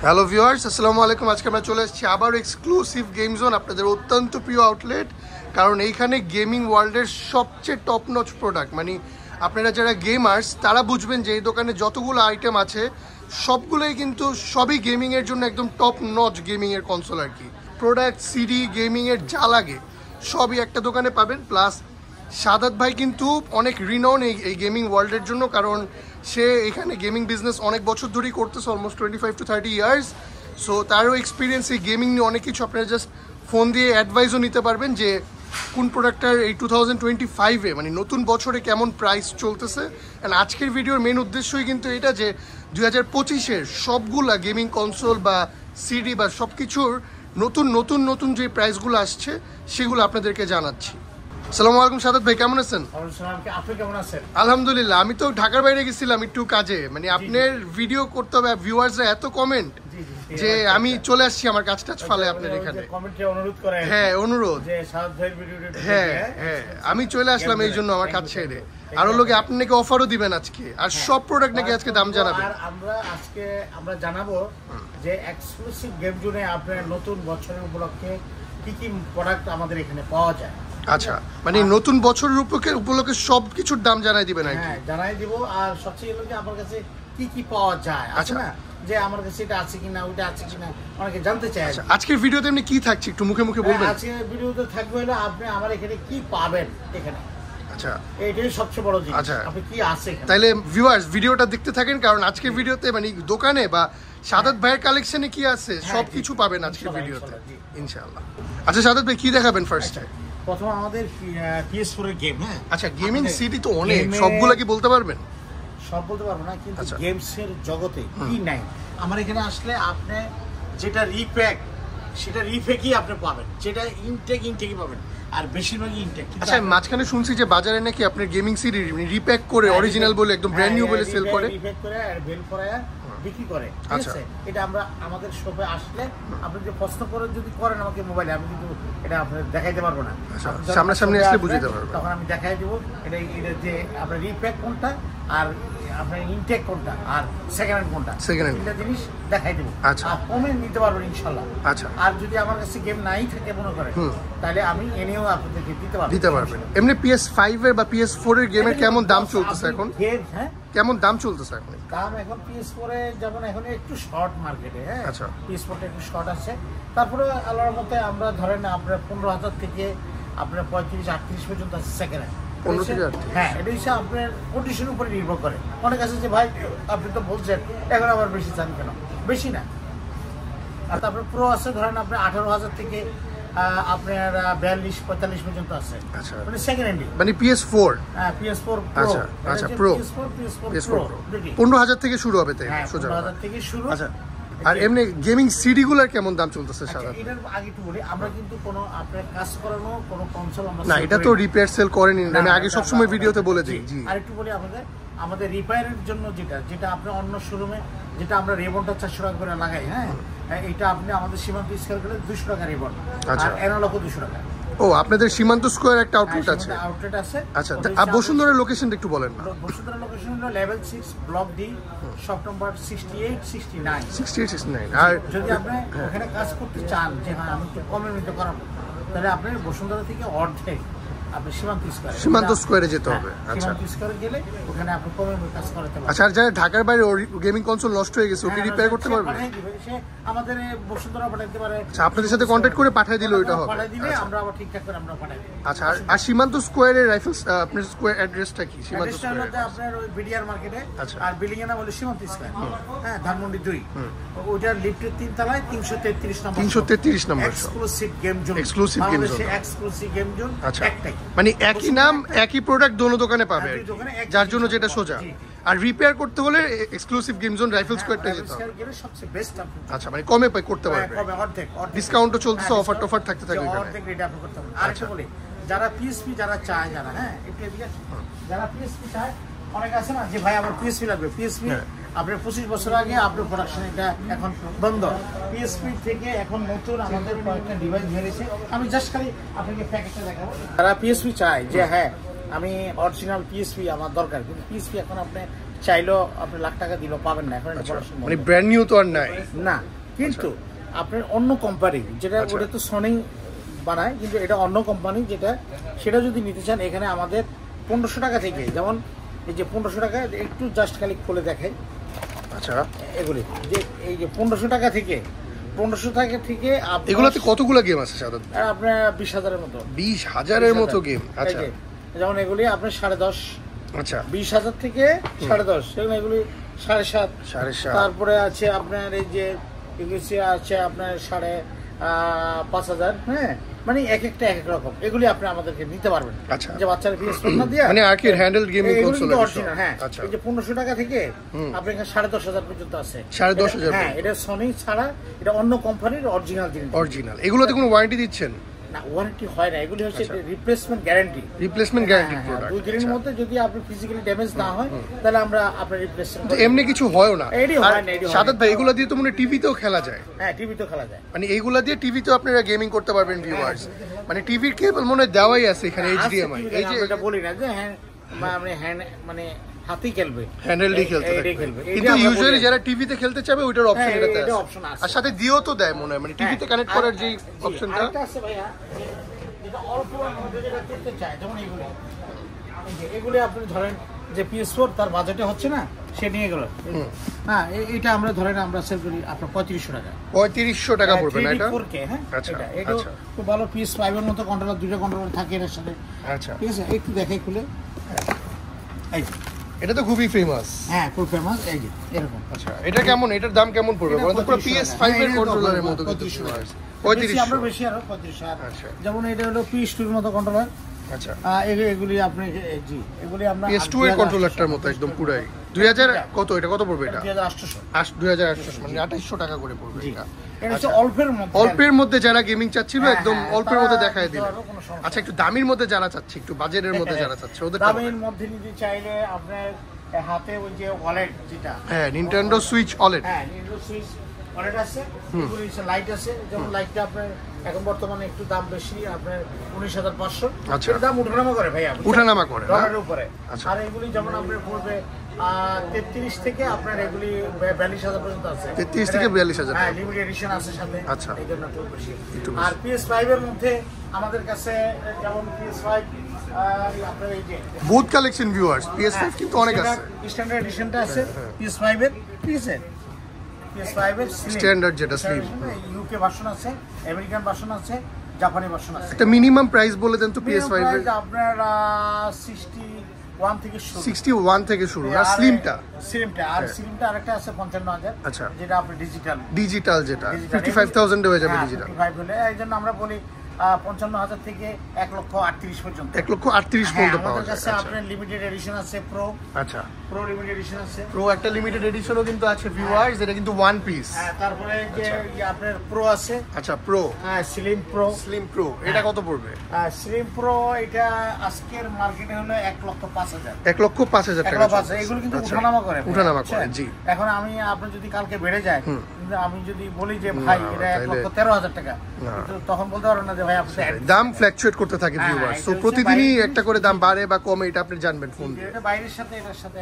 Hello viewers, আসসালামু আলাইকুম। আজকে আমরা চলে এসেছি আবার এক্সক্লুসিভ গেম জোন, আপনাদের অত্যন্ত প্রিয় আউটলেট। কারণ এইখানে গেমিং ওয়ার্ল্ডের সবচেয়ে টপ নচ প্রোডাক্ট, মানে আপনারা যারা গেমার্স তারা বুঝবেন যে এই দোকানে যতগুলো আইটেম আছে সবগুলোই কিন্তু সবই গেমিংয়ের জন্য একদম টপ নচ গেমিংয়ের কনসোল আর কি। প্রোডাক্ট, সিডি, গেমিংয়ের যা লাগে সবই একটা দোকানে পাবেন। প্লাস সাদাত ভাই কিন্তু অনেক রিনাউন এই গেমিং ওয়ার্ল্ডের জন্য, কারণ সে এখানে গেমিং বিজনেস অনেক বছর ধরেই করতেছে, অলমোস্ট 25 to 30 ইয়ার্স। সো তারও এক্সপিরিয়েন্স এই গেমিং নিয়ে অনেক কিছু। আপনারা জাস্ট ফোন দিয়ে অ্যাডভাইসও নিতে পারবেন যে কোন প্রোডাক্টটার এই 2025-এ মানে নতুন বছরে কেমন প্রাইস চলতেছে। অ্যান্ড আজকের ভিডিওর মেন উদ্দেশ্যই কিন্তু এটা যে 2025-এর সবগুলা গেমিং কনসোল বা সিডি বা সব কিছুর নতুন নতুন নতুন যে প্রাইসগুলো আসছে সেগুলো আপনাদেরকে জানাচ্ছি। আসসালামু আলাইকুম সাদাত ভাই, কেমন আছেন? আপনি কেমন আছেন? আলহামদুলিল্লাহ। আমি তো ঢাকার বাইরে গেছিলাম একটু কাজে, মানে আপনার ভিডিও করতে হবে, ভিউয়ার্সরা এত কমেন্ট যে আমি চলে আসছি আমার কাজ টাজ ফালে আপনার এখানে কমেন্টে অনুরোধ করে। হ্যাঁ, অনুরোধ। যে সাদাত ভাইয়ের ভিডিওটা হ্যাঁ হ্যাঁ, আমি চলে আসলাম এই জন্য আমার কাজ ছেড়ে। আর লোকে আপনি নাকি অফারও দিবেন আজকে, আর সব প্রোডাক্ট নাকি আজকে দাম জানাবেন। আর আমরা জানাবো যে এক্সক্লুসিভ গেম জোনে আপনার নতুন বছরের উপলক্ষে কি কি প্রোডাক্ট আমাদের এখানে পাওয়া যায়। আচ্ছা, মানে নতুন বছরের উপলক্ষে সব কিছুর দাম জানাই দিবেন আর কি? হ্যাঁ, জানাই দিব। আর সবচেয়ে হলো যে আমার কাছে কি কি পাওয়া যায়, আছে না যে আমার কাছে এটা আছে কিনা, ওটা আছে কিনা, অনেকে জানতে চায়। আজকের ভিডিওতে এমনি কি থাকছে একটু মুখে মুখে বলবেন? আজকের ভিডিওতে থাকবে হলো আপনি আমার এখানে কি পাবেন এখানে। আচ্ছা, এইটাই সবচেয়ে বড় জিনিস। আচ্ছা, আপনি কি আছে এখানে। তাহলে ভিউয়ার্স ভিডিওটা দেখতে থাকেন, কারণ আজকের ভিডিওতে মানে দোকানে বা সাদাত ভাইয়ের কালেকশনে কি আছে সবকিছু পাবেন আজকের ভিডিওতে ইনশাআল্লাহ। আচ্ছা সাদাত ভাই, কি দেখাবেন ফার্স্টে? প্রথম আমাদের PS4 এর গেম। হ্যাঁ, আচ্ছা, গেমিং সিডি তো অনেক, সবগুলা কি বলতে পারবেন? সব বলতে পারবো না, কিন্তু গেমস এর জগতে কি নাই আমার এখানে আসলে আপনি যেটা রিপ্যাক সেটা রিপ্যাকই আপনি পাবেন, যেটা ইনটেকই পাবেন, আর বেশিরভাগই ইনটেক। আচ্ছা, মাঝখানে শুনছি যে বাজারে নাকি আপনার গেমিং সিডি রিপ্যাক করে অরিজিনাল বলে একদম ব্র্যান্ড নিউ বলে সেল করে, রিপ্যাক করে আর বেল করায় বিক্রি করে। ঠিক আছে, এটা আমরা আমাদের শপে আসলে আপনি যে প্রশ্ন করে যদি করেন আমাকে মোবাইলে, আমি কিন্তু এটা আপনাদের দেখাইতে পারবো না। সামনাসামনি আসলে বুঝতে পারবো, তখন আমি দেখাই দেবো এটা যে আপনার রিপ্যাক কোনটা আর আপনার ইনটেক কোনটা আর সেকেন্ড হ্যান্ড কোনটা, তিনটা জিনিস দেখাই দেবো। আচ্ছা, আর কমে নিতে পারবেন ইনশাল্লাহ। আচ্ছা, আর যদি আমার কাছে গেম নাই থাকে মনে করেন, তাহলে আমি এনেও আপনাদেরকে দিতে পারবেন। এমনি PS5 এর বা PS4 এর গেমের কেমন দাম চলতেছে এখন? হ্যাঁ, কেমন দাম চলতেছে এখন? দাম এখন PS4 এ যেমন এখন একটু শর্ট মার্কেটে। হ্যাঁ, আচ্ছা, PS4 টা একটু শর্ট আছে। তারপরে আল্লাহর মতে আমরা ধরেন আপনার 15,000 থেকে আপনার 35-38 পর্যন্ত আছে সেকেন্ড হ্যান্ড। 15,000। হ্যাঁ, এটা হচ্ছে আপনার কন্ডিশনের উপরে নির্ভর করে। অনেক আছে যে ভাই আপনি তো বলছেন এখন আবার বেশি চান কেন, বেশি না। আর তারপরে প্রো আছে ধরেন আপনার 18,000 থেকে আপনার 42-45 পর্যন্ত আছে। আচ্ছা, মানে সেকেন্ড হ্যান্ড, মানে PS4। হ্যাঁ, PS4 Pro। আচ্ছা আচ্ছা, Pro PS4 Pro 15,000 থেকে শুরু হবে, তাই? হ্যাঁ, 15,000 থেকে শুরু। আচ্ছা, আর এমনি গেমিং সিডি গুলোর কেমন দাম চলতেছে সাধারণত? এটার আগে একটু বলি, আমরা কিন্তু কোনো আপনার কাজ করানো কোনো কনসোল আমরা না, এটা তো রিপেয়ার সেল করেনি, আমি আগে সব সময় ভিডিওতে বলে দিই। জি, আর একটু বলি আমাদের রিপেয়ারের জন্য যেটা আপনার অন্য শোরুমে যেটা আমরা রেবনটা 400 টাকা করে লাগাই। হ্যাঁ, এটা আপনি আমাদের সীমান্ত স্কয়ার গেলে 200 টাকা রেবন, আর অ্যানালগও 200 টাকা। ও, আপনাদের সীমান্ত স্কয়ার একটা আউটলেট আছে? আউটলেট আছে। আচ্ছা, আর বসুন্ধরা লোকেশনটা একটু বলেন না। বসুন্ধরা লোকেশন হলো level 6 block D, shop number 68-69। আর যদি আপনি ওখানে কাজ করতে চান যে হ্যাঁ আমি একটু কমের মধ্যে করাবো, তাহলে আপনি বসুন্ধরা থেকে অর্ধেক আপনি সীমান্ত স্কয়ারে যেতে হবে। আচ্ছা, সীমান্ত স্কয়ারে গেলে ওখানে আপনি কমের মধ্যে কাজ করাতে পারবেন। আচ্ছা, আর যারা ঢাকার বাইরে গেমিং কনসোল নষ্ট হয়ে গেছে ওকে রিপেয়ার করতে পারবে? সে আমাদের বসুন্ধরা পাঠাতে পারে। আচ্ছা, আপনাদের সাথে কন্টাক্ট করে পাঠিয়ে দিলে ওইটা হবে? পাঠিয়ে দিলে আমরা আবার ঠিকঠাক করে আমরা পাঠিয়ে দিই। আচ্ছা, আর সীমান্ত স্কয়ারের রাইফেলস আপনার স্কয়ার অ্যাড্রেসটা কি? সীমান্ত স্কয়ারে আপনার ওই বিডিআর মার্কেটে। আচ্ছা, আর বিল্ডিং এর নাম হলো সীমান্ত স্কয়ার। হ্যাঁ, ধানমন্ডি 2, ওইটার লিফটের 3 তলায় 333 নম্বর। 333 নম্বর exclusive game zone. Exclusive game zone একটাই, মানে একই নাম একই প্রোডাক্ট দোনো দোকানে পাবে, যার জন্য যেটা সোজা। আর রিপেয়ার করতে হলে এক্সক্লুসিভ গেম জোন রাইফেল স্কয়ারটা যেতে হবে। সবচেয়ে বেস্ট আপনি। আচ্ছা, মানে কমে করতে পারবে, কমে অর্ধেক ডিসকাউন্টও চলতেছে, অফার টফার থাকতে থাকবে এখানে। অর্ধেক রেট আপনি করতে পারবেন। আরেকটা বলি, যারা পিএসপি যারা চায়, হ্যাঁ একটু এদিকে, যারা পিএসপি চায়, অনেক আছে না যে ভাই আমার পিএসপি লাগবে। পিএসপি আপনার 25 বছর আগে আপনার প্রোডাকশন এটা এখন বন্ধ। পিএসপি থেকে এখন নতুন আমাদের কয়েকটা ডিভাইস বেরিয়েছে, আমি জাস্ট খালি আপনাকে প্যাকেটটা দেখাবো। যারা পিএসপি চায় যে হ্যাঁ আমি অরিজিনাল পিএসপি আমার দরকার, কিন্তু পিএসপি এখন আপনি চাইলেও আপনি লাখ টাকা দিলেও পাবেন না এখন এটা প্রোডাকশন মানে ব্র্যান্ড নিউ তো আর নাই না, কিন্তু আপনার অন্য কোম্পানি যেটা ওটা তো সনি বানায়, কিন্তু এটা অন্য কোম্পানি যেটা সেটা যদি নিতে চান এখানে আমাদের 1500 টাকা থেকে, যেমন এই যে 1500 টাকা একটু জাস্ট খালি খুলে দেখাই। আচ্ছা, এগুলি যে এই যে 1500 টাকা থেকে এগুলোতে কতগুলো গেম আছে সাধারণত? আপনার 20,000-এর মতো। 20,000-এর মতো গেম। আচ্ছা, যেমন এগুলি আপনার 10.5। আচ্ছা, 20,000 থেকে 10.5, সেখানে এগুলি 7.5। তারপরে আছে আপনার এই যে এগুলি আছে আপনার 5,500। হ্যাঁ, মানে এক একটা এক এক রকম। এগুলি আপনি আমাদেরকে নিতে পারবেন। আচ্ছা, যে বাচ্চারা PS4 না দিয়ে মানে arcade handle gaming console original. হ্যাঁ, এই যে 1500 টাকা থেকে আপনি এখানে 10,500 পর্যন্ত আছে। 10,500? হ্যাঁ, এটা সনি ছাড়া, এটা অন্য কোম্পানির অরিজিনাল জিনিস। অরিজিনাল। এগুলোতে কোনো ওয়ারেন্টি দিচ্ছেন? না, ওয়ারেন্টি হয় না, এগুলি হচ্ছে replacement guarantee. Replacement guarantee product. 2 দিনের মধ্যে যদি আপনি ফিজিক্যালি ড্যামেজ না হয় তাহলে আমরা আপনার রিপ্লেসমেন্ট। তো এমনি কিছু হয়ও না? এডি হয় না। সাদাত ভাই, এগুলো দিয়ে তো মনে টিভিতেও খেলা যায়? হ্যাঁ, টিভিতেও খেলা যায়। মানে এইগুলা দিয়ে টিভিতেও আপনারা গেমিং করতে পারবেন ভিউয়ার্স। মানে টিভির কেবল মনে দেওয়াই আছে এখানে HDMI। এই যে এটা বলি না যে হ্যাঁ মানে হ্যান্ড মানে হাতেই খেলবে, হ্যান্ডেল দিয়ে খেলতে পারবে, কিন্তু ইউজুয়ালি যারা টিভিতে খেলতে চাবে ওইটার অপশন এটাতে আছে। আর সাথে দিও তো দেয় মনে হয়, মানে টিভিতে কানেক্ট করার যে অপশনটা আছে ভাইয়া, যেটা অল্প মধ্যে যেটা করতে চায়, যেমন এগুলি আপনি ধরেন যে PS4 তার বাজেটে হচ্ছে না, সে নিয়ে গেল। হ্যাঁ, এটা আমরা ধরেন আমরা সেল করি আপনার 3500 টাকা। 3500 টাকা পড়বে না এটা? 4K। হ্যাঁ, আচ্ছা, এটা খুব ভালো PS5 এর মতো কন্ট্রোলার, দুটো কন্ট্রোলার থাকে এর সাথে। আচ্ছা, ঠিক আছে, একটু দেখাই খুলে। এই এটা তো খুবই ফেমাস। হ্যাঁ, খুব ফেমাস। এই যে এরকম। আচ্ছা, এটা কেমন? এটার দাম কেমন পড়বে? বলুন তো। পুরো PS5 এর কন্ট্রোলারের মতো কিন্তু 3500। আমরা বেশি আরো 3500। আচ্ছা, যেমন এটা হলো PS2 এর মতো কন্ট্রোলার। আচ্ছা, এগুলি আপনি জি এগুলি আমরা PS2 এর কন্ট্রোলারটার মতো একদম পুরাই। 2000 কত? এটা কত পড়বে? এটা 2800। 2800 মানে 2800 টাকা করে পড়বে এটা। এটা হচ্ছে অল্পের মধ্যে যারা গেমিং চাচ্ছিল একদম অল্পের মধ্যে দেখায় দিল। আচ্ছা, একটু দামির মধ্যে যারা চাচ্ছে, একটু বাজেটের মধ্যে যারা চাচ্ছে, ওদের দামের মধ্যে নিতে চাইলে আপনার হাতে ওই যে ওয়ালেট যেটা, হ্যাঁ, Nintendo Switch OLED। হ্যাঁ, Nintendo Switch OLED আছে। এগুলি লাইট আছে, যেমন লাইটটা আপনার এখন বর্তমানে একটু দাম বেশি, আপনার 19,500। আচ্ছা, এর দাম উঠানামা করে ভাইয়া, উঠানামা করে ডলারের উপরে। আচ্ছা, আর এগুলি যেমন আপনার পড়বে 33 থেকে আপনার এগুলি 42,000 পর্যন্ত আছে। 33 থেকে 42,000। হ্যাঁ, লিমিটেড এডিশন আছে সাথে। আচ্ছা, এই জন্য একটু বেশি। আর PS5 এর মধ্যে আমাদের কাছে যেমন PS5 আপনার এই যে বহুত কালেকশন ভিউয়ার্স, PS5 কিন্তু অনেক আছে। স্ট্যান্ডার্ড এডিশনটা আছে PS5 এর, ঠিক আছে? PS5 এর স্ট্যান্ডার্ড যেটা স্লিম, ইউকে ভার্সন আছে, আমেরিকান ভার্সন আছে, জাপানি ভার্সন আছে। একটা মিনিমাম প্রাইস বলে দেন তো PS5 এর। আপনার 61 থেকে শুরু। 61 থেকে শুরু না? স্লিমটা আর স্লিমটা আরেকটা আছে 55,000। আচ্ছা, যেটা আপনি ডিজিটাল যেটা 55,000 এ হয়ে যাবে ডিজিটাল। 55 হলে এই জন্য আমরা বলি 55,000 থেকে 1,38,000 পর্যন্ত। 1,38,000 পর্যন্ত পাওয়া আমাদের যায়। কাছে আপনার লিমিটেড এডিশন আছে, প্রো। আচ্ছা, প্রো লিমিটেড এডিশন আছে। প্রো একটা লিমিটেড এডিশনও কিন্তু আছে ভিউয়ার্স, এটা কিন্তু ওয়ান পিস। হ্যাঁ, তারপরে যে আপনার প্রো আছে। আচ্ছা, প্রো, হ্যাঁ, স্লিম প্রো। এটা কত পড়বে? স্লিম প্রো এটা আজকের মার্কেটে হলো 1,05,000। 1,05,000 টাকা। এগুলো কিন্তু উঠানামা করে, জি। এখন আমি আপনি যদি কালকে বেড়ে যায়, কিন্তু আমি যদি বলি যে ভাই এটা 1,13,000 টাকা, কিন্তু তখন বলতে পারবেন না যে ভাই আপনি দাম ফ্ল্যাকচুয়েট করতে থাকে ভিউয়ার্স। সো প্রতিদিনই একটা করে দাম বাড়ে বা কমে, এটা আপনি জানবেন ফোন দিয়ে। এটা বাইরের সাথে এটার সাথে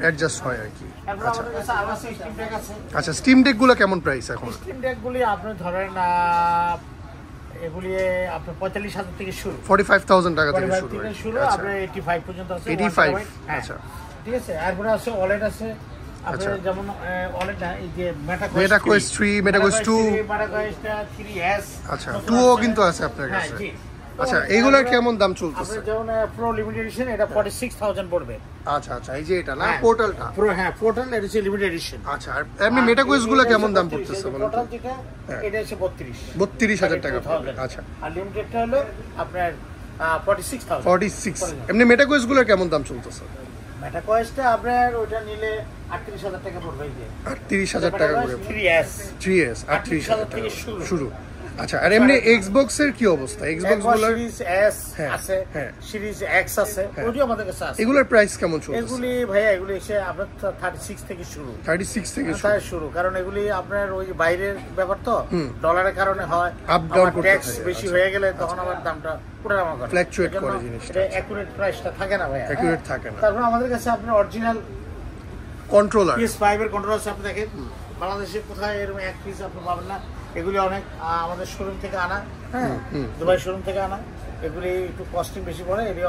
অ্যাডজাস্ট হয় আর কি। আচ্ছা, আমাদের কাছে আরো আছে স্টিম ডেক আছে। আচ্ছা, স্টিম ডেক গুলো কেমন প্রাইস এখন? স্টিম ডেক গুলি আপনি ধরেন এগুলি আপনার 45,000 থেকে শুরু। 45,000 টাকা থেকে শুরু। আপনার 85 পর্যন্ত আছে। 85। আচ্ছা, ঠিক আছে। এরপরে আছে OLED আছে। আপনার যেমন OLED না, এই যে MetaQuest 3, MetaQuest 2, MetaQuest 3S। আচ্ছা, 2ও কিন্তু আছে আপনার কাছে। আচ্ছা, এইগুলোর কেমন দাম চলতেছে? যেমন প্রো লিমিটেড এডিশন এটা 46,000 পড়বে। আচ্ছা, এই যে এটা না পোর্টালটা? প্রো, হ্যাঁ, পোর্টাল এটা হচ্ছে লিমিটেড এডিশন। আচ্ছা, আর এমনি মেটাকুয়েস্ট গুলো কেমন দাম পড়তেছে বলুন? পোর্টাল যেটা এটা হচ্ছে 32,000 টাকা পড়বে। আচ্ছা, আর লিমিটেডটা হলো আপনার 46,000। 46। এমনি মেটাকুয়েস্ট গুলো কেমন দাম চলতেছে? মেটাকুয়েস্টটা আপনার ওটা নিলে 38,000 টাকা পড়বে। 38,000 টাকা করে। 3S 38,000 টাকা শুরু। আচ্ছা, আর এমনি এক্সবক্স এর কি অবস্থা? এক্সবক্স গুলো সিরিজ S আছে, সিরিজ X আছে, ওইও আমাদের কাছে আছে। এগুলোর প্রাইস কেমন চলছে? এগুলি ভাইয়া এগুলি এসে আপনার 36 থেকে শুরু। 36 থেকে শুরু, কারণ এগুলি আপনার ওই বাইরের ব্যাপার তো, ডলারের কারণে হয়, আপ ডাউন করতে ট্যাক্স বেশি হয়ে গেলে তখন আবার দামটা ওঠানামা করে, ফ্ল্যাকচুয়েট করে জিনিসটা। এটা অ্যাকুরেট প্রাইসটা থাকে না ভাইয়া, অ্যাকুরেট থাকে না। তারপর আমাদের কাছে আপনার অরিজিনাল কন্ট্রোলার, PS5 এর কন্ট্রোলার আছে। আপনি দেখেন বাংলাদেশে কোথায় এরকম এক পিস আপনি পাবেন না। এগুলি অনেক আমাদের শোরুম থেকে আনা, হ্যাঁ, দুবাই শোরুম থেকে আনা। এগুলি একটু কস্টিং বেশি পড়ে, এগুলি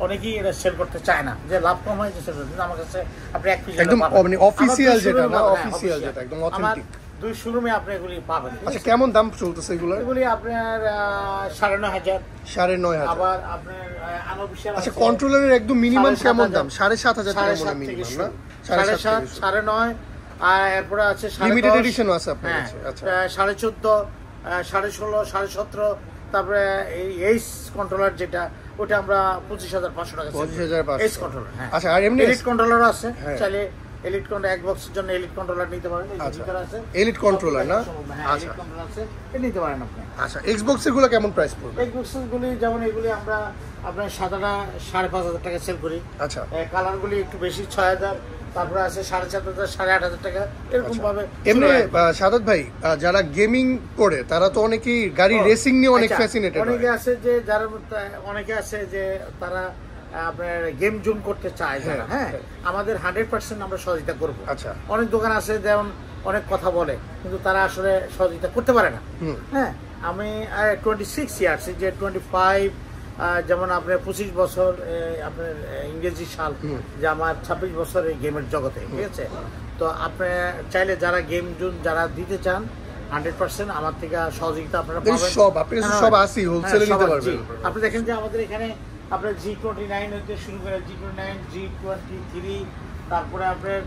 অনেকেই এটা সেল করতে চায় না, যে লাভ কম হয় যে সেল করতে। আমার কাছে আপনি এক পিস একদম মানে অফিসিয়াল যেটা না, অফিসিয়াল যেটা একদম অথেন্টিক। দুই শোরুমে আপনি এগুলি পাবেন। আচ্ছা, কেমন দাম চলতেছে এগুলো? এগুলি আপনার 9,500, 9,500। আবার আপনার আনঅফিশিয়াল। আচ্ছা, কন্ট্রোলারের একদম মিনিমাম কেমন দাম? 7,500 টাকা মনে মিনিমাম না? 7,500, 9,500। আর এরপরে আছে লিমিটেড এডিশনও আছে আপনার কাছে? আচ্ছা, 14,500, 16,500, 17,500। তারপরে এই এইচ কন্ট্রোলার যেটা, ওটা আমরা 25,500 টাকা। 25,500 এইচ কন্ট্রোলার। হ্যাঁ, আচ্ছা। আর এমনি এলিট কন্ট্রোলার আছে, চাইলে এলিট কন্ট্রোলার এক বক্সের জন্য এলিট কন্ট্রোলার নিতে পারেন। এলিট কন্ট্রোলার না? আচ্ছা, কন্ট্রোলার আছে, এটা নিতে পারেন আপনি। আচ্ছা, এক্সবক্স এর গুলো কেমন প্রাইস পড়বে? এক্সবক্সের গুলি যেমন এগুলি আমরা আপনার সাদাটা 5,500 টাকা সেল করি। আচ্ছা, কালার গুলি একটু বেশি 6,000, তারপরে আছে 7,500, 8,500 টাকা, এরকম ভাবে। এমনি সাদাত ভাই, যারা গেমিং করে তারা তো অনেকেই গাড়ি রেসিং নিয়ে অনেক ফ্যাসিনেটেড। অনেকে আছে যে যারা, অনেকে আছে যে তারা আপনার গেম জুম করতে চায় যারা, হ্যাঁ, আমাদের 100% আমরা সহযোগিতা করবো। আচ্ছা, অনেক দোকান আছে যেমন অনেক কথা বলে কিন্তু তারা আসলে সহযোগিতা করতে পারে না। হ্যাঁ, আমি 26 ইয়ার্স, যে 25 যেমন আপনার 25 বছর আপনার ইংরেজি সাল, যে আমার 26 বছর এই গেমের জগতে, ঠিক আছে। তো আপনি চাইলে যারা গেম জুন যারা দিতে চান 100% আমার থেকে সহযোগিতা আপনারা পাবেন। সব আপনি সব আসি হোলসেলে নিতে পারবেন। আপনি দেখেন যে আমাদের এখানে আপনার G29 হতে শুরু করে G29, G23, তারপরে আপনার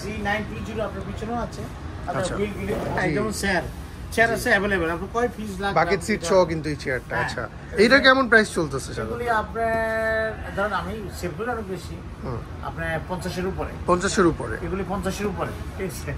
G920 আপনার পিছনেও আছে। আপনার হুইলগুলি যেমন চেয়ার আছে अवेलेबल। আপনি কয় পিস লাগবে? বাকেট সিট সহ কিন্তু এই চেয়ারটা। আচ্ছা, এইটা কেমন প্রাইস চলতেছে? এগুলি আপনার ধরুন আমি সেগুলো অনেক বেশি, আপনার 50-এর উপরে। 50-এর উপরে? এগুলি 50-এর উপরে।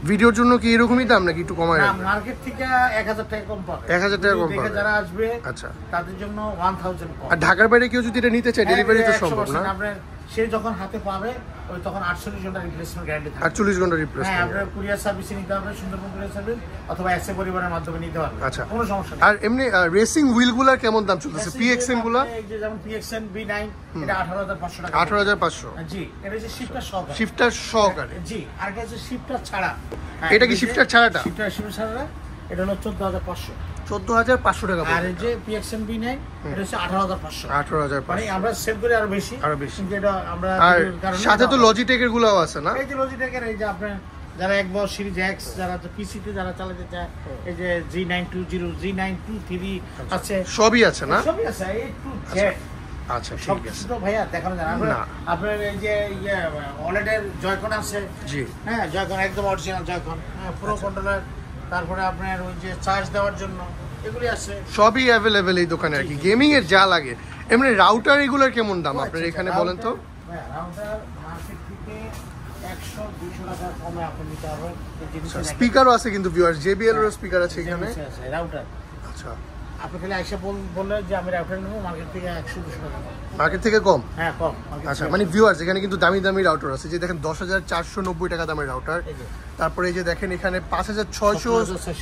ভিডিওর জন্য কি এরকমই দাম নাকি একটু কমায়? না, মার্কেট থেকে 1,000 টাকা কম পাবে। 1,000 টাকা কম পাবে যারা আসবে। আচ্ছা, তাদের জন্য 1,000 কম। আর ঢাকার বাইরে কেউ যদি এটা নিতে চায় ডেলিভারি তো সম্ভব না? আপনার সে যখন হাতে পাবে ওই তখন 48 ঘন্টা রিপ্লেসমেন্ট গ্যারান্টি থাকে। 48 ঘন্টা হ্যাঁ, রিপ্লেসমেন্ট। আপনার কুরিয়ার সার্ভিসে নিতে হবে, সুন্দরবন কুরিয়ার সার্ভিস, অথবা এসএ পরিবারের মাধ্যমে নিতে হবে। আচ্ছা, কোনো সমস্যা নেই। আর এমনি রেসিং হুইল গুলার কেমন দাম চলতেছে? PXN গুলা এই যে যেমন PXN B9, এটা 18,500 টাকা। 18,500? জি, এটা যে শিফটার সহকারে। শিফটার সহকারে? জি, আর এটা হচ্ছে শিফটার ছাড়া। এটা কি শিফটার ছাড়াটা? শিফটার ছাড়া এটা হলো 14,500। 14,500 টাকা। আর এই যে PXN B9, এটা হচ্ছে 18,500। 18,500 মানে আমরা সেভ করি আরো বেশি। কিন্তু এটা আমরা আর সাথে তো লজিটেকের গুলাও আছে না? এই যে লজিটেকের, এই যে আপনার যারা এক বছর সিরিজ এক্স যারা পিসিতে যারা চালাতে চায়, এই যে G920, G923 আছে, সবই আছে না? সবই আছে, এই টু জেড। আচ্ছা, সব ঠিক কিছু আছে। তো ভাইয়া দেখানো যায় না। আপনার এই যে ওলেডের জয়কন আছে। জি, হ্যাঁ, জয়কন একদম অরিজিনাল জয়কন, হ্যাঁ, পুরো কন্ট্রোলার। তারপরে আপনার ওই যে চার্জ দেওয়ার জন্য এগুলি আছে, সবই অ্যাভেলেবেল এই দোকানে আর কি, গেমিং এর যা লাগে। এমনি রাউটার এগুলোর কেমন দাম আপনার এখানে বলেন তো? রাউটার মার্কেট থেকে 100-200 টাকা কমে আপনি নিতে পারবেন। স্পিকারও আছে কিন্তু ভিউয়ার্স, JBL এর স্পিকার আছে এখানে। রাউটার আচ্ছা, আপনি খালি আইসা বললে যে আমি রাউটার নেবো, মার্কেট থেকে 100-200 টাকা কম। মার্কেট থেকে কম? হ্যাঁ, কম। আচ্ছা, মানে ভিউয়ার্স এখানে কিন্তু দামি দামি রাউটার আছে, যে দেখেন 10,490 টাকা দামের রাউটার। তারপরে এই যে দেখেন এখানে 5,600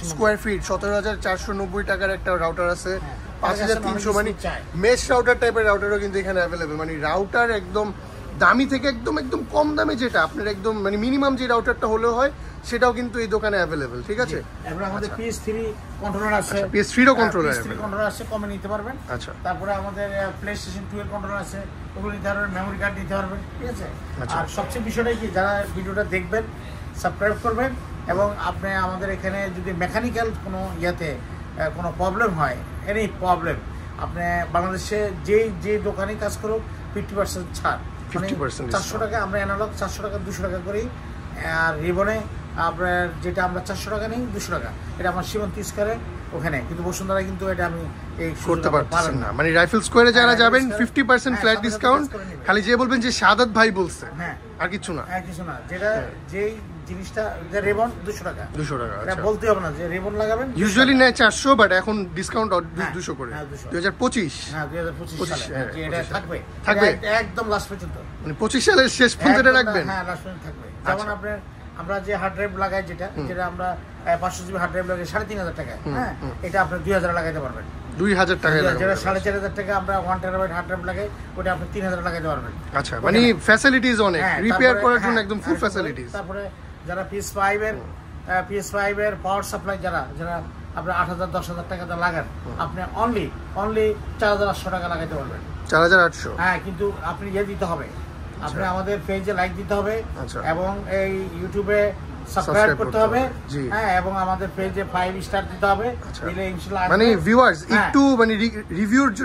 স্কোয়ার ফিট 17,490 টাকার একটা রাউটার আছে। 5,300 মানে মেশ রাউটার টাইপের রাউটারও কিন্তু এখানে অ্যাভেলেবেল। মানে রাউটার একদম দামি থেকে একদম একদম কম দামে, যেটা আপনার একদম মানে মিনিমাম যে রাউটারটা হলেও হয় সেটাও কিন্তু এই দোকানে অ্যাভেলেবেল। ঠিক আছে, এরপর আমাদের PS3 কন্ট্রোলার আছে। PS3 এর কন্ট্রোলার আছে, কমে নিতে পারবেন। আচ্ছা, তারপরে আমাদের PlayStation 2 এর কন্ট্রোলার আছে, ওগুলো নিতে পারবেন, মেমোরি কার্ড নিতে পারবেন। ঠিক আছে, আর সবচেয়ে বিষয়টা কি, যারা ভিডিওটা দেখবেন সাবস্ক্রাইব করবেন, এবং আপনি আমাদের এখানে যদি মেকানিক্যাল কোনো ইয়েতে কোনো প্রবলেম হয়, এনি প্রবলেম, আপনি বাংলাদেশে যে দোকানে কাজ করুক 50% ছাড়, 50% 400 টাকা। আমরা অ্যানালগ 400 টাকা 200 টাকা করি, আর রিবনে আপনার যেটা আমরা 400 টাকা নেই 200 টাকা, এটা আমার সীমান্ত স্কয়ারে ওখানে। কিন্তু বসুন্ধরা কিন্তু এটা আমি এই করতে পারছেন না। মানে রাইফেল স্কোয়ারে যারা যাবেন 50% ফ্ল্যাট ডিসকাউন্ট, খালি যে বলবেন যে সাদাত ভাই বলছে, হ্যাঁ, আর কিছু না। আর কিছু না, যেটা যেই জিনিসটা যে রেবন 200 টাকা। 200 টাকা, এটা আচ্ছা। বলতে হবে না যে রেবন লাগাবেন। ইউজুয়ালি নেয় 400, বাট এখন ডিসকাউন্ট 200 করে। 2025? হ্যাঁ, 2025 সালে যে এটা থাকবে একদম লাস্ট পর্যন্ত। মানে 25 সালের শেষ পর্যন্ত রাখবেন? হ্যাঁ, লাস্ট পর্যন্ত থাকবে। যেমন আপনার আমরা যে হার্ড ড্রাইভ লাগাই, যেটা আমরা 500 জিবি হার্ড ড্রাইভ লাগাই 3,500 টাকা, হ্যাঁ, এটা আপনি 2,000 লাগাইতে পারবেন। 2000 টাকায় যেটা লাগানো 4500 টাকা আমরা 1 টেরাবাইট হার্ড ড্রাইভ লাগে, ওটা আপনি 3000 লাগাইতে পারবেন। আচ্ছা, মানে ফ্যাসিলিটিস অনেক, হ্যাঁ, রিপেয়ার তারপরে- করার জন্য হ্যাঁ, একদম ফুল ফ্যাসিলিটিস। তারপরে যারা PS5 এর পাওয়ার সাপ্লাই যারা আপনি 8000 10000 টাকা দিয়ে লাগান, আপনি অনলি 4800 টাকা লাগাইতে পারবেন। 4800। হ্যাঁ, কিন্তু আপনি দিতে হবে, আপনি আমাদের পেজে লাইক দিতে হবে, আচ্ছা। এবং এই ইউটিউবে সাবস্ক্রাইব করতে হবে, জি। হ্যাঁ, এবং আমাদের পেজে 5 স্টার দিতে হবে, আচ্ছা। দিলে ইনশাআল্লাহ মানে ভিউয়ার্স হ্যাঁ। একটু মানে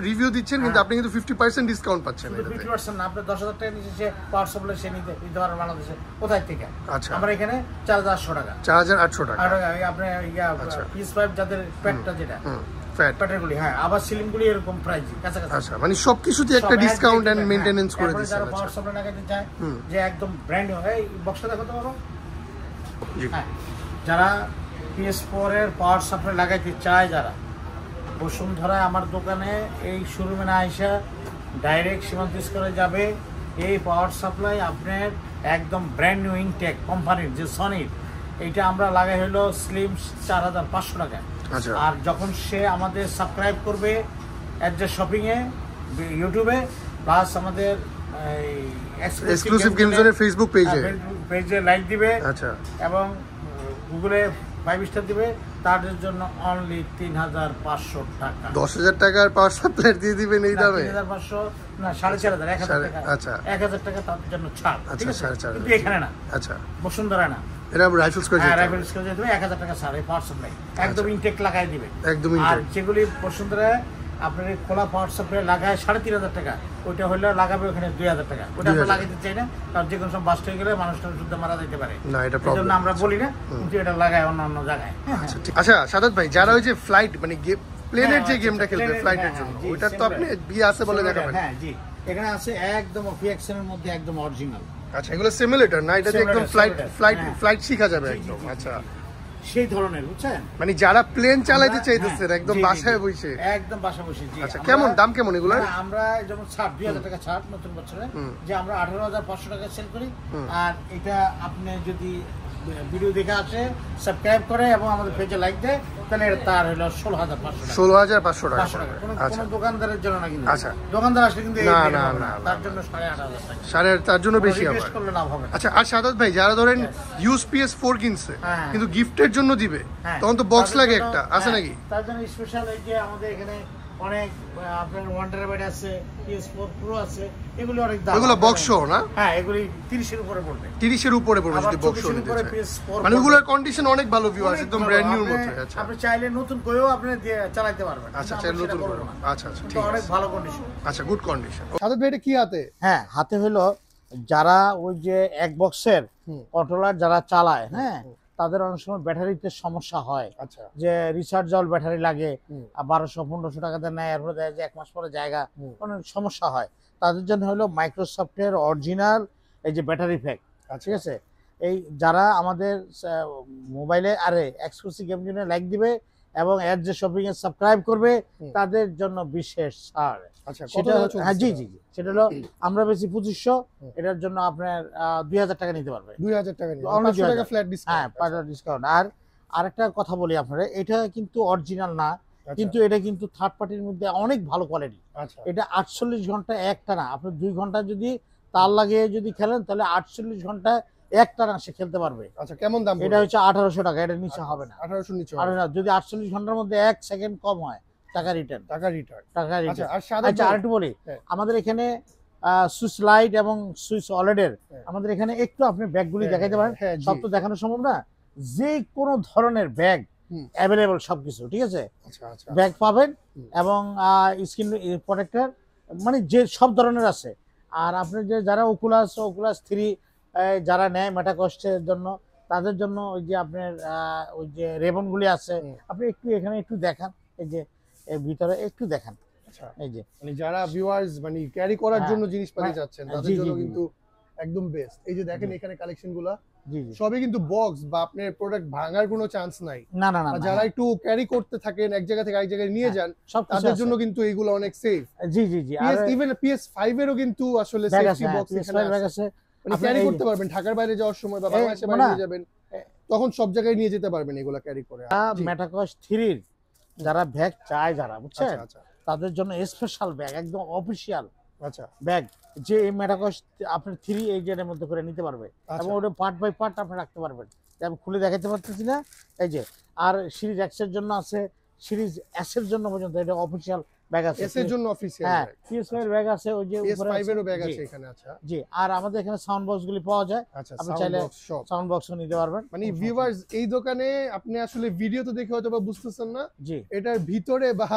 রিভিউ দিচ্ছেন, কিন্তু আপনি কিন্তু 50% ডিসকাউন্ট পাচ্ছেন শুধু এটাতে। 50% না, আপনি 10000 টাকা নিচে সে পাওয়ার সাপ্লাই সে নিতে পারেন বাংলাদেশে কোথায় থেকে। আচ্ছা। আমরা এখানে 4800 টাকা 4800 টাকা। আর আপনি আচ্ছা। PS5 যাদের পেটটা যেটা ফ্যাট। প্যাটারগুলি, হ্যাঁ, আবার সিলিংগুলি এরকম প্রাইসই কাছাকাছি। আচ্ছা, মানে সবকিছুতে একটা সব ডিসকাউন্ট এন্ড একদম, মেইনটেনেন্স হ্যাঁ। করে এরপরে দিচ্ছেন। যারা পাওয়ার আচ্ছা, সাপ্লাই লাগাতে চায়, যে একদম ব্র্যান্ড নিউ, এই বক্সটা দেখাতে পারো। জি। হ্যাঁ, যারা PS4 এর পাওয়ার সাপ্লাই লাগাইতে চায়, যারা বসুন্ধরায় আমার দোকানে এই শোরুমে না আইসা ডাইরেক্ট সীমান্ত স্কোরে যাবে, এই পাওয়ার সাপ্লাই আপনার একদম ব্র্যান্ড নিউ ইনটেক কোম্পানির যে সনির, এইটা আমরা লাগাই হলো স্লিম 4500 টাকা। আচ্ছা। আর যখন সে আমাদের সাবস্ক্রাইব করবে অ্যাড্রেস শপিংয়ে ইউটিউবে, প্লাস আমাদের এক্সক্লুসিভ গেম জোনের ফেসবুক পেজে লাইক দিবে, আচ্ছা, এবং গুগলে 5 স্টার দিবে, তাদের জন্য অনলি 3500 টাকা। 10000 টাকার পাওয়ার সাপ্লাই দিয়ে দিবেন এই দামে? 3500 না, 4500, 1000 টাকা। আচ্ছা। 1000 টাকা তাদের জন্য ছাড়, ঠিক আচ্ছা, আছে? 4500। কিন্তু এখানে না, আচ্ছা, বসুন্ধরা না, এটা রাইফেলস করে হ্যাঁ, যেতে হবে। রাইফেলস করে যেতে হবে, 1000 টাকা ছাড় এই পাওয়ার সাপ্লাই একদম ইনটেক লাগাই দিবে। একদম আর ইনটেক। যেগুলি বসুন্ধরা আপনার এই খোলা পাওয়ার সাপ্লাই লাগায় 3500 টাকা, ওইটা হলে লাগাবে ওখানে 2000 টাকা। ওটা আমরা 2000 লাগাইতে চাই না, কারণ যে কোনো সময় বাস্ট হয়ে গেলে মানুষটা শুদ্ধ মারা যেতে পারে, না, এটা এই জন্য প্রবলেম। আমরা বলি না, কিন্তু এটা লাগায় অন্য জায়গায়। আচ্ছা, ঠিক। আচ্ছা, সাদাত ভাই, যারা ওই যে ফ্লাইট মানে প্লেনের যে গেমটা খেলবে প্লেনের, ফ্লাইটের হ্যাঁ, জন্য, জি, ওইটার তো same আপনি right. বিয়ে আছে বলে দেখাবেন। হ্যাঁ, জি, এখানে আছে একদম PXN এর মধ্যে একদম অরিজিনাল। আচ্ছা, এগুলো সিমুলেটর না, এটা একদম Simulator, ফ্লাইট হ্যাঁ। ফ্লাইট শিখা যাবে জি, জি, একদম। জি, আচ্ছা, সেই ধরনের, বুঝছেন? মানে যারা প্লেন চালাতে আমরা- চাইতেছেন হ্যাঁ, একদম জি, জি, বাসায় জি, বসে। একদম বাসা বসে, জি। আচ্ছা, আমরা- কেমন দাম কেমন এগুলোর? না, আমরা যেমন ছাড় 2000 টাকা ছাড় নতুন বছরে, যে আমরা 18500 টাকা সেল করি। আর এটা আপনি যদি ভিডিও দেখে আসে, সাবস্ক্রাইব করে এবং আমাদের পেজে লাইক দেয়, তাহলে এটা তার হলো 16500 টাকা। 16500 টাকা 500 টাকা। কোনো আচ্ছা, দোকানদারের জন্য না, কিন্তু আচ্ছা। দোকানদার আসলে কিন্তু এই না, রেট না, হবে না, তার না, জন্য 8500 টাকা। সাড়ে তার জন্য বেশি আবার। রিকোয়েস্ট করলে লাভ হবে না। আচ্ছা, আর সাদাত ভাই, যারা ধরেন ইউজ PS4 কিনছে হ্যাঁ। কিন্তু গিফটের জন্য দিবে, হ্যাঁ, তখন তো বক্স তাদের লাগে জন্য- একটা, আছে হ্যাঁ, নাকি? তার জন্য স্পেশাল এই যে আমাদের এখানে অনেক আপনার 1 টেরাবাইট আছে, PS4 Pro আছে, এগুলো অনেক দাম। ওগুলো বক্স সহ না? হ্যাঁ, এগুলি 30 এর উপরে পড়বে। 30 এর উপরে পড়বে আবার যদি বক্স 24 এর নিতে উপরে চায়। PS4 মানে পড়বে। ওগুলোর কন্ডিশন অনেক ভালো, ভিউয়ার্স অনেক একদম ভালো। ব্র্যান্ড নিউর আপনি- মতো। আচ্ছা, আপনি চাইলে নতুন করেও আপনি দিয়ে চালাতে পারবেন। আচ্ছা, কিন্তু চাইলে আমরা নতুন সেটা করে। করবো না। আচ্ছা, আচ্ছা, কিন্তু ঠিক অনেক আছে। ভালো কন্ডিশন। আচ্ছা, গুড কন্ডিশন। সাদাত ভাই, এটা কি হাতে? হ্যাঁ, হাতে হলো যারা ওই যে এক বক্সের কন্ট্রোলার যারা চালায়, হ্যাঁ, তাদের অনেক সময় ব্যাটারিতে সমস্যা হয়, আচ্ছা, যে রিচার্জেবল ব্যাটারি লাগে, 1200-1500 টাকা দিয়ে নেয়, এরপরে দেয় যে 1 মাস পরে জায়গা, অনেক সমস্যা হয়। তাদের জন্য হলো মাইক্রোসফটের অরিজিনাল এই যে ব্যাটারি প্যাক, ঠিক আছে? এই যারা আমাদের মোবাইলে আরে এক্সক্লুসিভ গেম জন্য লাইক দিবে এবং এর যে শপিং এ সাবস্ক্রাইব করবে, তাদের জন্য বিশেষ ছাড়। আচ্ছা, সেটা হ্যাঁ, জি জি জি, সেটা হলো আমরা বেশি 2500, এটার জন্য আপনার 2000 টাকা নিতে পারবে। 2000 টাকা নিয়ে Only 500 টাকা 2000 ফ্ল্যাট হ্যাঁ, ডিসকাউন্ট। 500 ডিসকাউন্ট। আর আরেকটা কথা বলি আপনারা, এটা কিন্তু অরিজিনাল না, কিন্তু এটা কিন্তু থার্ড পার্টির মধ্যে অনেক ভালো কোয়ালিটি। আচ্ছা, এটা 48 ঘন্টা একটানা, আপনি 2 ঘন্টা যদি তার লাগিয়ে যদি খেলেন, তাহলে 48 ঘন্টা একটানা সে খেলতে পারবে। আচ্ছা, কেমন দাম? এটা হচ্ছে 1800 টাকা, এটা নিচে হবে না। 1800 নিচে আর না, যদি 48 ঘন্টার মধ্যে 1 সেকেন্ড কম হয়, টাকা রিটার্ন। টাকা রিটার্ন। টাকা আচ্ছা, রিটার্ন। আর সাদা আচ্ছা, আরেকটু বলি, হ্যাঁ। আমাদের এখানে সুইচ লাইট এবং সুইচ অলেডের আমাদের এখানে একটু আপনি ব্যাগগুলি দেখাইতে পারেন। হ্যাঁ, জি। সব তো দেখানো সম্ভব না, যে কোনো ধরনের ব্যাগ অ্যাভেলেবল সবকিছু, ঠিক আছে? আচ্ছা, আচ্ছা, ব্যাগ পাবেন এবং স্ক্রিন প্রোটেক্টর, মানে যে সব ধরনের আছে। আর আপনি যে যারা ওকুলাস 3 যারা নেয় মেটাকস্টের জন্য, তাদের জন্য ওই যে আপনার ওই যে রেবনগুলি আছে, আপনি একটু এখানে একটু দেখান, এই যে এর ভিতরে একটু দেখান। আচ্ছা, এই যে মানে যারা ভিউয়ার্স মানে ক্যারি করার হ্যাঁ, জন্য জিনিসপাতি হ্যাঁ, যাচ্ছেন, জি, তাদের জি, জন্য জি, কিন্তু একদম বেস্ট। এই যে দেখেন এখানে কালেকশনগুলো জি জি, সবই কিন্তু বক্স বা আপনার প্রোডাক্ট ভাঙার কোনো চান্স নাই। না না না, আর না, যারা একটু ক্যারি করতে থাকেন, এক জায়গা থেকে আরেক জায়গায় নিয়ে যান, সব কিছু তাদের আছে। জন্য কিন্তু এইগুলো অনেক সেফ। জি জি জি, আর ইভেন PS5 এরও কিন্তু আসলে ব্যাগ সেফটি আছে, বক্স PS5 এখানে ব্যাগ আছে। আছে। মানে আপনি ক্যারি এই- করতে পারবেন ঢাকার বাইরে যাওয়ার সময় বা বাংলাদেশের বাইরে না, নিয়ে যাবেন, তখন সব জায়গায় নিয়ে যেতে পারবেন এগুলা ক্যারি করে। জি। মেটাকস 3 এর যারা ব্যাগ চায় যারা বুঝছেন আচ্ছা আচ্ছা তাদের জন্য স্পেশাল ব্যাগ একদম অফিসিয়াল আচ্ছা ব্যাগ, যে এই মেটাকস আপনি 3 এর মধ্যে করে নিতে পারবে আচ্ছা। এবং ওটা পার্ট বাই পার্ট আপনি রাখতে পারবেন। আমি খুলে দেখাতে পারতেছি না, এই যে। আর সিরিজ এক্স এর জন্য আছে, সিরিজ এস এর জন্য পর্যন্ত এটা অফিসিয়াল ব্যাগ আছে। এস এর জন্য অফিসিয়াল হ্যাঁ, ব্যাগ, PS5 এর ব্যাগ আছে, ওই যে উপরে PS5 এরও ব্যাগ জি, আছে এখানে। আচ্ছা জি। আর আমাদের এখানে সাউন্ড বক্স গুলি পাওয়া যায়, আচ্ছা, আপনি সাউন্ড চাইলে বক্স সব। সাউন্ড বক্সও নিতে পারবেন। মানে ভিউয়ার্স, এই দোকানে আপনি আসলে ভিডিও তো দেখে হয়তো বা বুঝতেছেন না, জি, এটার ভিতরে বা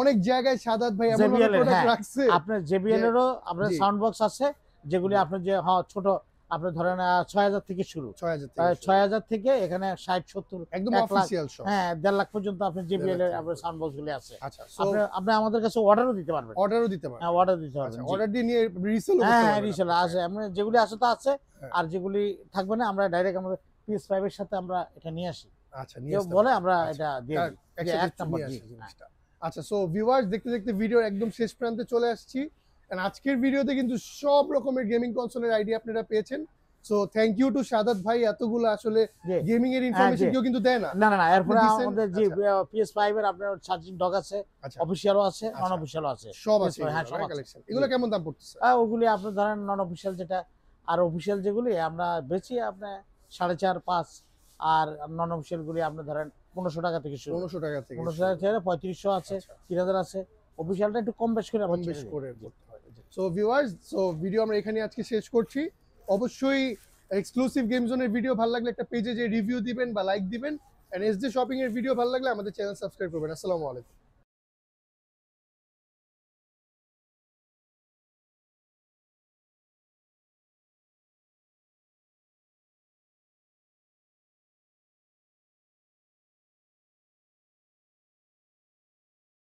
অনেক জায়গায় সাদাত ভাই এমন ভাবে JBL এর, প্রোডাক্ট হ্যাঁ, রাখছে। আপনার JBL এরও আপনার জি। সাউন্ড বক্স আছে, যেগুলি আপনার যে ছোট, আপনি ধরেন 6000 থেকে শুরু, 6000 থেকে 6000 থেকে এখানে 60-70 একদম 1 লাখ, অফিসিয়াল সব। হ্যাঁ 1.5 লাখ পর্যন্ত আপনি JBL এর 1.5 আপনার সাউন্ড বক্স গুলি আছে। আচ্ছা, সো আপনি আপনি আমাদের কাছে অর্ডারও দিতে পারবেন। অর্ডারও দিতে পারেন। হ্যাঁ, অর্ডার দিতে পারবেন। আচ্ছা, জি। অর্ডার দিয়ে নিয়ে রিসেলও করতে হ্যাঁ, পারবেন। রিসেল আছে, আমরা যেগুলি আছে তো আছে, হ্যাঁ। আর যেগুলি থাকবে না আমরা ডাইরেক্ট আমাদের PS5 এর সাথে আমরা এটা নিয়ে আসি। আচ্ছা, নিয়ে কেউ আসতে বলে পারেন। আমরা আচ্ছা, এটা দিয়ে দিই, যে একসাথে এক নাম্বার নিয়ে জি। আসে জিনিসটা। আচ্ছা, সো ভিউয়ার্স, দেখতে দেখতে ভিডিওর একদম শেষ প্রান্তে চলে আসছি। And আজকের ভিডিওতে কিন্তু সব রকমের গেমিং কনসোলের আইডিয়া আপনারা পেয়েছেন। So thank you to Sadat ভাই, এতগুলো আসলে জি। গেমিং এর ইনফরমেশন জি। কেউ কিন্তু দেয় না। না না না, এরপরে আপনি দিছেন? আমাদের যে আচ্ছা। PS5 এর আপনার চার্জিং ডক আছে, আচ্ছা, অফিসিয়ালও আছে, নন আচ্ছা। অফিসিয়ালও আছে, সব আছে হ্যাঁ সব আছে। কালেকশন। এগুলো জি। কেমন দাম পড়তেছে? ওগুলি আপনার ধরেন নন অফিসিয়াল যেটা, আর অফিসিয়াল যেগুলি আমরা বেচি আপনার 4.5-5, আর নন অফিসিয়াল গুলি আপনি ধরেন 1500 টাকা থেকে শুরু, 1500 টাকা থেকে 1500 টাকা থেকে 3500 আছে, আচ্ছা। 3000 আছে। অফিসিয়ালটা একটু কম বেশ করে কম আমরা বেশ ছেড়ে করে দিই। করতে হয়। সো ভিউয়ার্স, সো ভিডিও আমরা এখানে আজকে শেষ করছি। অবশ্যই এক্সক্লুসিভ গেম জোনের ভিডিও ভালো লাগলে একটা পেজে যে রিভিউ দিবেন বা লাইক দিবেন, এন্ড এসডি শপিং এর ভিডিও ভালো লাগলে আমাদের চ্যানেল সাবস্ক্রাইব করবেন। আসসালামু আলাইকুম।